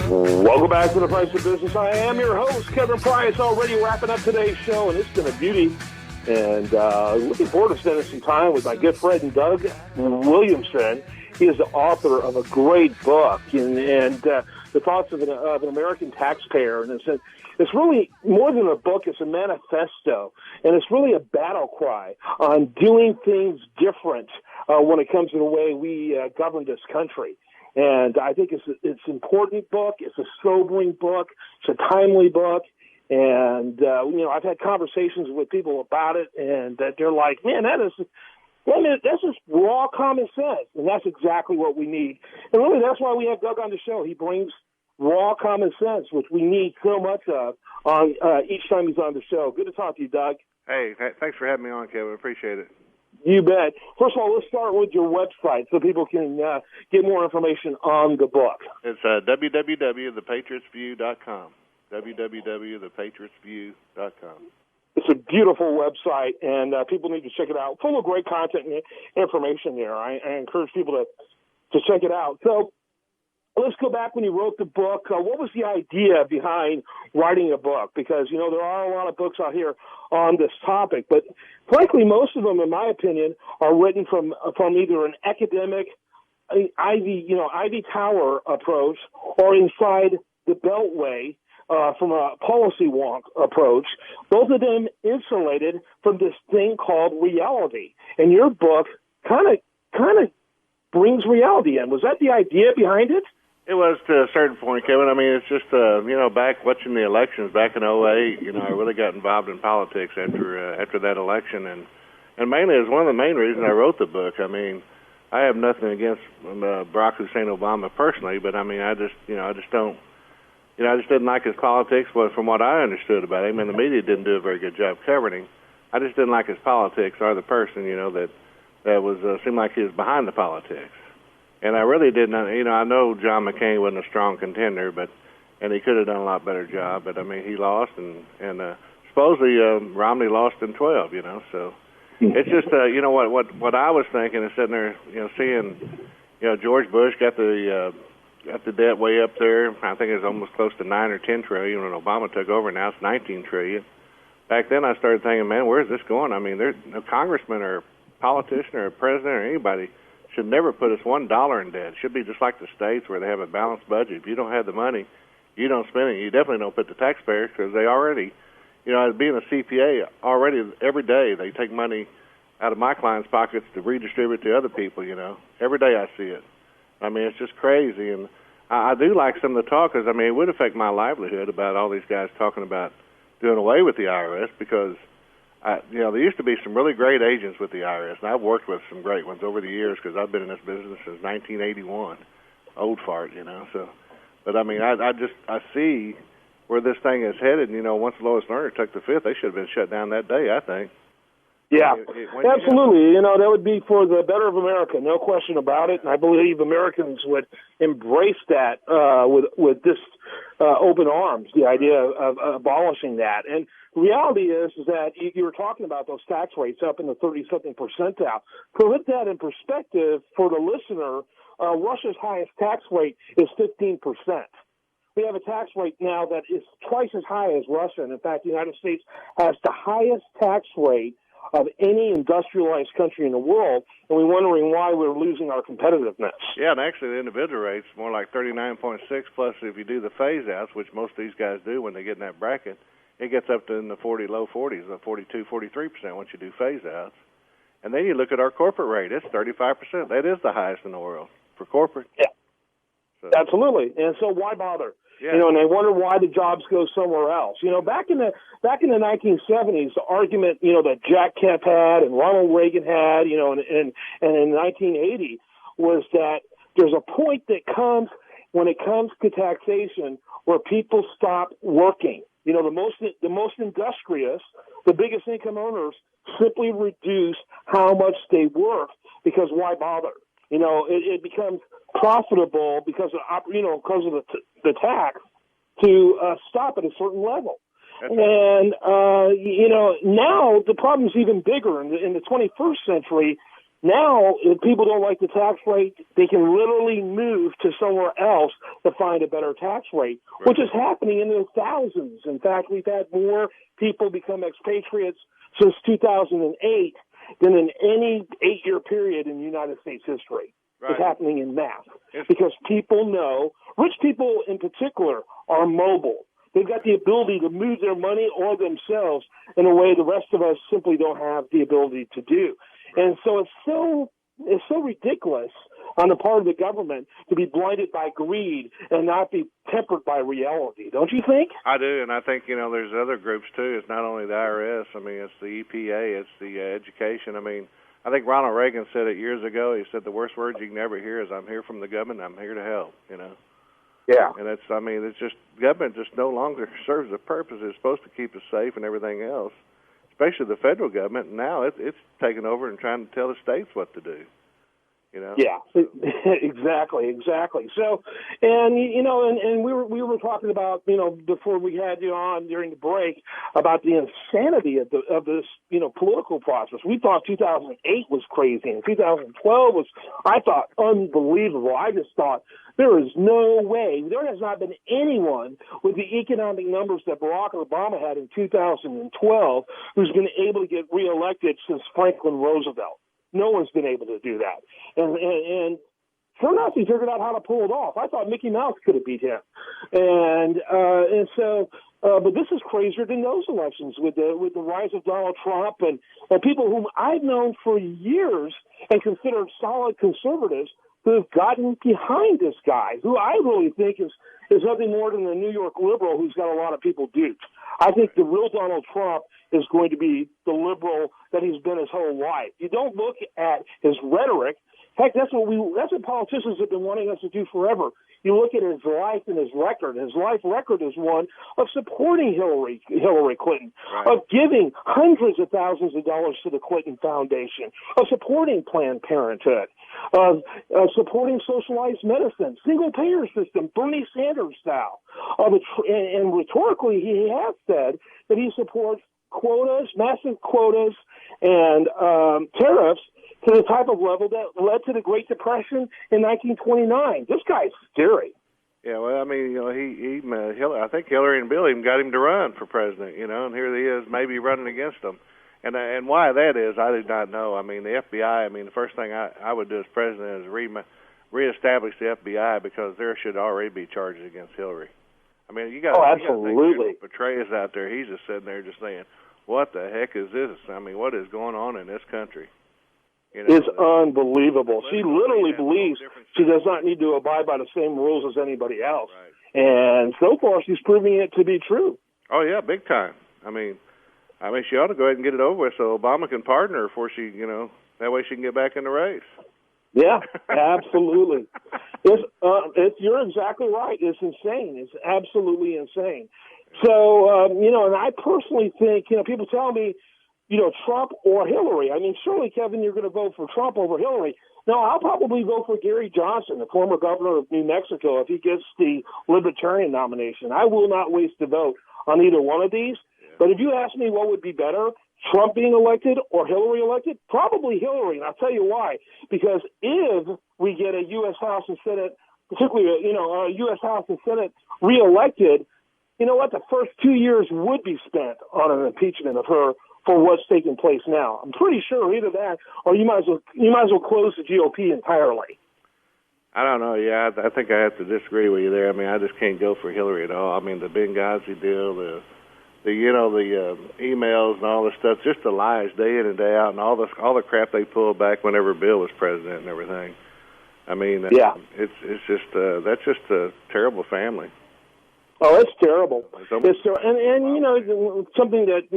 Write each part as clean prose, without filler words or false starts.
Welcome back to The Price of Business. I am your host, Kevin Price, already wrapping up today's show, and it's been a beauty. And looking forward to spending some time with my good friend, Doug Williamson. He is the author of a great book, and The Thoughts of an American Taxpayer. And it's really more than a book, it's a manifesto, and it's really a battle cry on doing things different when it comes to the way we govern this country. And I think it's an important book. It's a sobering book. It's a timely book. And, I've had conversations with people about it, and that they're like, man, that's just raw common sense. And that's exactly what we need. And really, that's why we have Doug on the show. He brings raw common sense, which we need so much of on each time he's on the show. Good to talk to you, Doug. Hey, thanks for having me on, Kevin. Appreciate it. You bet. First of all, let's start with your website so people can get more information on the book. It's www.thepatriotsview.com. www.thepatriotsview.com. It's a beautiful website, and people need to check it out. Full of great content and information there. I encourage people to check it out. So let's go back when you wrote the book. What was the idea behind writing a book? Because, there are a lot of books out here on this topic, but frankly, most of them, in my opinion, are written from either an academic, Ivy Tower approach, or inside the Beltway from a policy wonk approach. Both of them insulated from this thing called reality. And your book kind of brings reality in. Was that the idea behind it? It was to a certain point, Kevin. I mean, it's just, back watching the elections back in '08, I really got involved in politics after that election. And mainly, it was one of the main reasons I wrote the book. I mean, I have nothing against Barack Hussein Obama personally, but I mean, I just didn't like his politics. Well, from what I understood about him, and the media didn't do a very good job covering him, I just didn't like his politics or the person, that was seemed like he was behind the politics. And I really didn't, I know John McCain wasn't a strong contender, and he could have done a lot better job. But I mean, he lost, and supposedly Romney lost in 12. So it's just, what I was thinking is sitting there, seeing, George Bush got the debt way up there. I think it was almost close to 9 or 10 trillion when Obama took over. Now it's 19 trillion. Back then, I started thinking, man, where's this going? I mean, there's no congressman or politician or president or anybody should never put us $1 in debt. It should be just like the states where they have a balanced budget. If you don't have the money, you don't spend it. You definitely don't put the taxpayers, because they already, being a CPA, already every day they take money out of my clients' pockets to redistribute to other people, Every day I see it. I mean, it's just crazy. And I do like some of the talk, because, I mean, it would affect my livelihood about all these guys talking about doing away with the IRS, because there used to be some really great agents with the IRS, and I've worked with some great ones over the years, because I've been in this business since 1981. Old fart, So, but I mean, I see where this thing is headed. Once the lowest earner took the fifth, they should have been shut down that day, I think. Yeah, absolutely. That would be for the better of America, no question about it. And I believe Americans would embrace that with this open arms, the idea of abolishing that. And the reality is that you were talking about those tax rates up in the 30-something percentile. To put that in perspective for the listener, Russia's highest tax rate is 15%. We have a tax rate now that is twice as high as Russia. And in fact, the United States has the highest tax rate of any industrialized country in the world, and we're wondering why we're losing our competitiveness. Yeah, and actually the individual rate's more like 39.6, plus if you do the phase-outs, which most of these guys do when they get in that bracket, it gets up to in the low 40s, 42, 43% once you do phase-outs. And then you look at our corporate rate, it's 35%. That is the highest in the world for corporate. Yeah, so. Absolutely. And so why bother? Yeah. And they wonder why the jobs go somewhere else. Back in the 1970s, the argument, that Jack Kemp had and Ronald Reagan had, and in 1980 was that there's a point that comes when it comes to taxation where people stop working. The most industrious, the biggest income owners simply reduce how much they work, because why bother? It becomes profitable because of the tax to stop at a certain level. And now the problem is even bigger. In the 21st century, Now, if people don't like the tax rate, they can literally move to somewhere else to find a better tax rate, which is happening in the thousands. In fact, we've had more people become expatriates since 2008 than in any 8-year period in United States history. Right. It's happening in mass because people know, rich people in particular, are mobile. They've got the ability to move their money or themselves in a way the rest of us simply don't have the ability to do. And so it's so ridiculous on the part of the government to be blinded by greed and not be tempered by reality. Don't you think? I do, and I think, there's other groups too. It's not only the IRS. I mean, it's the EPA, it's the education. I mean, I think Ronald Reagan said it years ago. He said the worst words you can ever hear is, "I'm here from the government, I'm here to help," Yeah. And it's just, government just no longer serves a purpose. It's supposed to keep us safe and everything else, especially the federal government. Now it's taken over and trying to tell the states what to do. Yeah, exactly. So, and we were talking about, before we had you on during the break about the insanity of this, political process. We thought 2008 was crazy, and 2012 was, I thought, unbelievable. I just thought there is no way. There has not been anyone with the economic numbers that Barack Obama had in 2012 who's been able to get reelected since Franklin Roosevelt. No one's been able to do that. And sure enough, he figured out how to pull it off. I thought Mickey Mouse could have beat him. But this is crazier than those elections with the rise of Donald Trump and people whom I've known for years and considered solid conservatives who have gotten behind this guy, who I really think is nothing more than a New York liberal who's got a lot of people duped. I think the real Donald Trump is going to be the liberal that he's been his whole life. You don't look at his rhetoric. Heck, that's what politicians have been wanting us to do forever. You look at his life and his record. His life record is one of supporting Hillary Clinton, right, of giving hundreds of thousands of dollars to the Clinton Foundation, of supporting Planned Parenthood, of supporting socialized medicine, single-payer system, Bernie Sanders style. And rhetorically, he has said that he supports quotas, massive quotas, and tariffs to the type of level that led to the Great Depression in 1929. This guy's scary. Yeah, well, I mean, I think Hillary and Bill even got him to run for president, and here he is maybe running against them. And why that is, I do not know. I mean, the FBI, the first thing I would do as president is reestablish the FBI because there should already be charges against Hillary. I mean, you got to think Petraeus out there. He's just sitting there just saying, what the heck is this? I mean, what is going on in this country? It's unbelievable. She literally believes she does not need to abide by the same rules as anybody else. Right. And so far, she's proving it to be true. Oh, yeah, big time. I mean, she ought to go ahead and get it over with so Obama can pardon her before she, that way she can get back in the race. Yeah, absolutely. You're exactly right. It's insane. It's absolutely insane. So, and I personally think, people tell me, Trump or Hillary. I mean, surely, Kevin, you're going to vote for Trump over Hillary. No, I'll probably vote for Gary Johnson, the former governor of New Mexico, if he gets the Libertarian nomination. I will not waste a vote on either one of these. Yeah. But if you ask me what would be better, Trump being elected or Hillary elected, probably Hillary. And I'll tell you why. Because if we get a U.S. House and Senate, particularly, a U.S. House and Senate reelected, you know what? The first 2 years would be spent on an impeachment of her for what's taking place now. I'm pretty sure either that or you might as well close the GOP entirely. I don't know. Yeah, I think I have to disagree with you there. I mean, I just can't go for Hillary at all. I mean, the Benghazi deal, the emails and all the stuff, just the lies day in and day out, and all the crap they pulled back whenever Bill was president and everything. I mean, yeah, it's just that's just a terrible family. Oh, it's terrible. It's and something that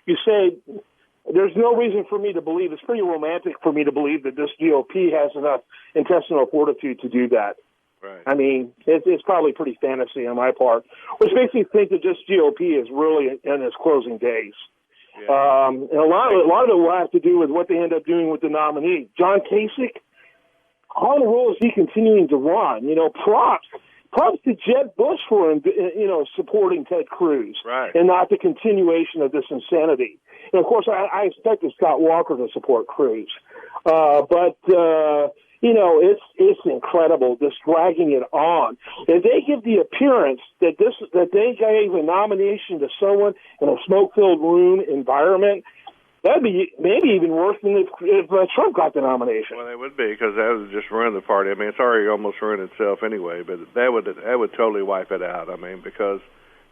you say. There's no reason for me to believe. It's pretty romantic for me to believe that this GOP has enough intestinal fortitude to do that. Right. I mean, it's probably pretty fantasy on my part, which makes me think that this GOP is really in its closing days. Yeah. And a lot of it will have to do with what they end up doing with the nominee, John Kasich. How in the world is he continuing to run? Props to Jeb Bush for supporting Ted Cruz, right, and not the continuation of this insanity. And of course, I expected Scott Walker to support Cruz. It's incredible, just dragging it on. If they give the appearance that they gave a nomination to someone in a smoke-filled room environment, that'd be maybe even worse than if Trump got the nomination. Well, it would be, because that would just ruin the party. I mean, it's already almost ruined itself anyway, but that would totally wipe it out. I mean, because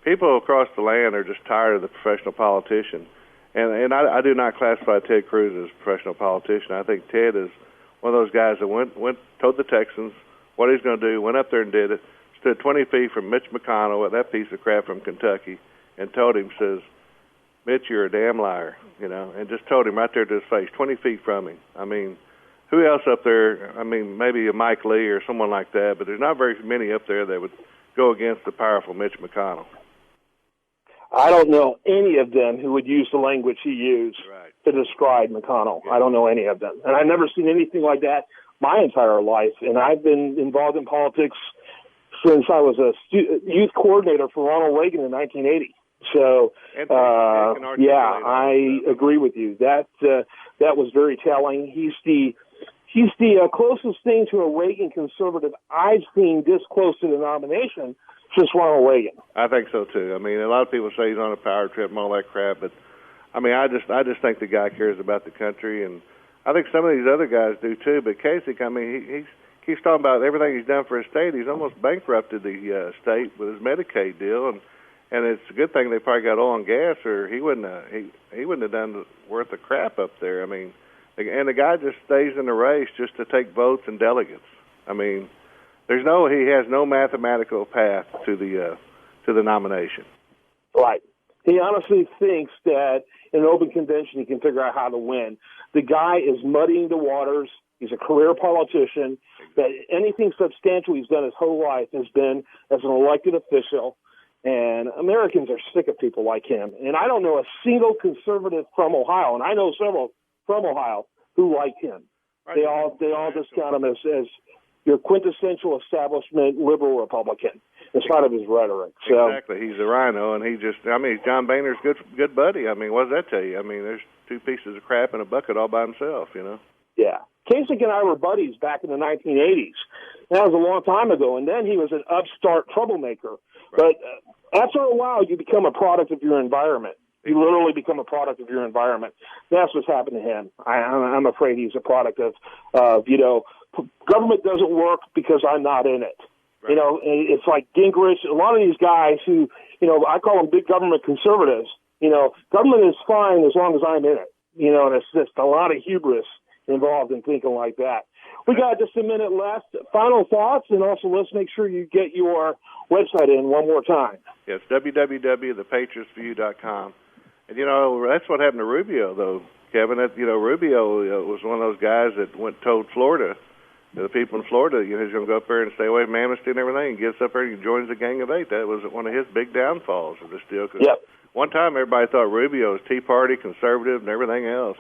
people across the land are just tired of the professional politician. And I do not classify Ted Cruz as a professional politician. I think Ted is one of those guys that told the Texans what he's going to do, went up there and did it, stood 20 feet from Mitch McConnell, that piece of crap from Kentucky, and told him, says, Mitch, you're a damn liar, and just told him right there to his face, 20 feet from him. I mean, who else up there? I mean, maybe a Mike Lee or someone like that, but there's not very many up there that would go against the powerful Mitch McConnell. I don't know any of them who would use the language he used to describe McConnell. Yeah. I don't know any of them. And I've never seen anything like that my entire life. And I've been involved in politics since I was a youth coordinator for Ronald Reagan in 1980. So, I agree with you. That was very telling. He's the closest thing to a Reagan conservative I've seen this close to the nomination since Ronald Reagan. I think so too. I mean, a lot of people say he's on a power trip and all that crap, but I mean, I just think the guy cares about the country, and I think some of these other guys do too. But Kasich, I mean, he keeps talking about everything he's done for his state. He's almost bankrupted the state with his Medicaid deal, and it's a good thing they probably got oil and gas, or he wouldn't have done worth of crap up there. I mean, and the guy just stays in the race just to take votes and delegates. I mean, he has no mathematical path to the nomination. Right. He honestly thinks that in an open convention he can figure out how to win. The guy is muddying the waters. He's a career politician. That anything substantial he's done his whole life has been as an elected official. And Americans are sick of people like him. And I don't know a single conservative from Ohio, and I know several from Ohio, who like him. Right. They all discount him as your quintessential establishment liberal Republican, in spite of his rhetoric. So, exactly. He's a rhino, and John Boehner's good buddy. I mean, what does that tell you? I mean, there's two pieces of crap in a bucket all by himself, Yeah. Kasich and I were buddies back in the 1980s. That was a long time ago, and then he was an upstart troublemaker. Right. But after a while, you become a product of your environment. You literally become a product of your environment. That's what's happened to him. I'm afraid he's a product of government doesn't work because I'm not in it. Right. It's like Gingrich. A lot of these guys who, I call them big government conservatives. Government is fine as long as I'm in it. And it's just a lot of hubris involved in thinking like that. We got just a minute left. Final thoughts, and also let's make sure you get your website in one more time. Yes, www.thepatriotsview.com. And, that's what happened to Rubio, though, Kevin. Rubio was one of those guys that told Florida, the people in Florida, he's going to go up there and stay away from amnesty and everything, and gets up there and joins the Gang of Eight. That was one of his big downfalls of this deal. Cause one time everybody thought Rubio was Tea Party, conservative, and everything else.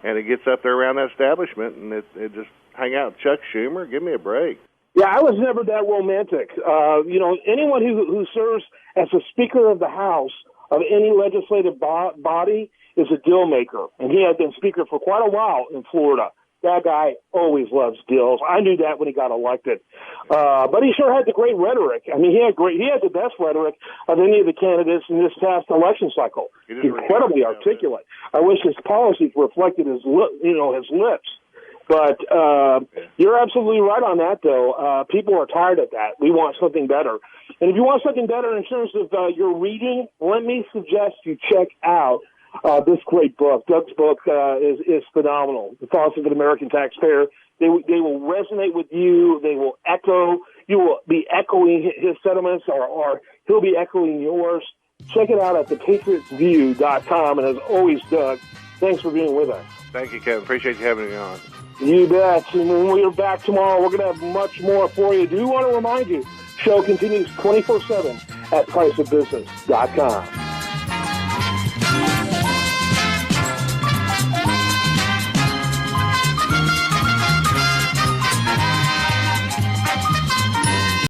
And he gets up there around that establishment, and it just hang out with Chuck Schumer. Give me a break. Yeah, I was never that romantic. Anyone who serves as a Speaker of the House of any legislative body is a deal maker, and he had been Speaker for quite a while in Florida. That guy always loves deals. I knew that when he got elected. But he sure had the great rhetoric. I mean, he had the best rhetoric of any of the candidates in this past election cycle. Incredibly articulate. I wish his policies reflected his lips. But you're absolutely right on that, though. People are tired of that. We want something better. And if you want something better in terms of your reading, let me suggest you check out this great book. Doug's book is phenomenal. The Thoughts of an American Taxpayer. They will resonate with you. They will echo. You will be echoing his sentiments, or he'll be echoing yours. Check it out at thepatriotsview.com. And as always, Doug, thanks for being with us. Thank you, Kevin. Appreciate you having me on. You bet. And when we are back tomorrow, we're going to have much more for you. Do want to remind you, show continues 24/7 at priceofbusiness.com.